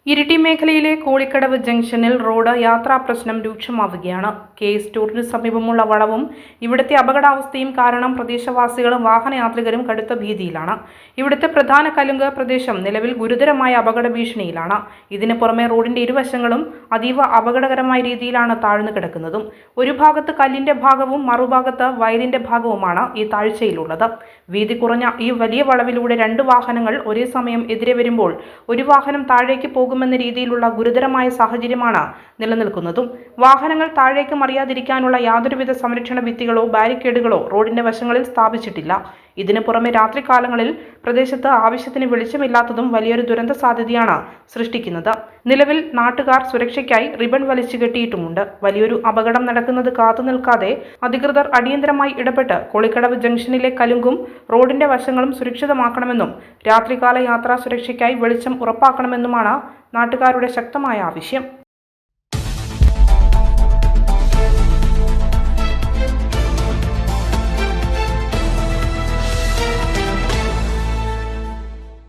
ഇരിട്ടി മേഖലയിലെ കോളിക്കടവ് ജംഗ്ഷനിൽ road യാത്രാപ്രശ്നം രൂക്ഷമാവുകയാണ്. K സ്റ്റോറിന് സമീപമുള്ള വളവും ഇവിടുത്തെ അപകടാവസ്ഥയും കാരണം പ്രദേശവാസികളും വാഹനയാത്രികരും കടുത്ത ഭീതിയിലാണ്. ഇവിടുത്തെ പ്രധാന കലുങ്ക് പ്രദേശം നിലവിൽ ഗുരുതരമായ അപകട ഭീഷണിയിലാണ്. ഇതിന് പുറമെ റോഡിന്റെ ഇരുവശങ്ങളും അതീവ അപകടകരമായ രീതിയിലാണ് താഴ്ന്നു കിടക്കുന്നതും. ഒരു ഭാഗത്ത് കല്ലിന്റെ ഭാഗവും മറുഭാഗത്ത് വയലിന്റെ ഭാഗവുമാണ് ഈ താഴ്ചയിലുള്ളത്. വീതി കുറഞ്ഞ ഈ വലിയ വളവിലൂടെ രണ്ട് വാഹനങ്ങൾ ഒരേ സമയം എതിരെ വരുമ്പോൾ ഒരു വാഹനം താഴേക്ക് പോകുമെന്ന രീതിയിലുള്ള ഗുരുതരമായ സാഹചര്യമാണ് നിലനിൽക്കുന്നതും. വാഹനങ്ങൾ താഴേക്ക് മറിയാതിരിക്കാനുള്ള യാതൊരുവിധ സംരക്ഷണ ഭിത്തികളോ ബാരിക്കേഡുകളോ റോഡിന്റെ വശങ്ങളിൽ സ്ഥാപിച്ചിട്ടില്ല. ഇതിനു പുറമെ രാത്രികാലങ്ങളിൽ പ്രദേശത്ത് ആവശ്യത്തിന് വെളിച്ചമില്ലാത്തതും വലിയൊരു ദുരന്ത സാധ്യതയാണ് സൃഷ്ടിക്കുന്നത്. നിലവിൽ നാട്ടുകാർ സുരക്ഷയ്ക്കായി റിബൺ വലിച്ചു കെട്ടിയിട്ടുമുണ്ട്. വലിയൊരു അപകടം നടക്കുന്നത് കാത്തുനിൽക്കാതെ അധികൃതർ അടിയന്തരമായി ഇടപെട്ട് കോളിക്കടവ് ജംഗ്ഷനിലെ കലുങ്കും റോഡിന്റെ വശങ്ങളും സുരക്ഷിതമാക്കണമെന്നും രാത്രികാല യാത്രാ സുരക്ഷയ്ക്കായി വെളിച്ചം ഉറപ്പാക്കണമെന്നുമാണ് നാട്ടുകാരുടെ ശക്തമായ ആവശ്യം.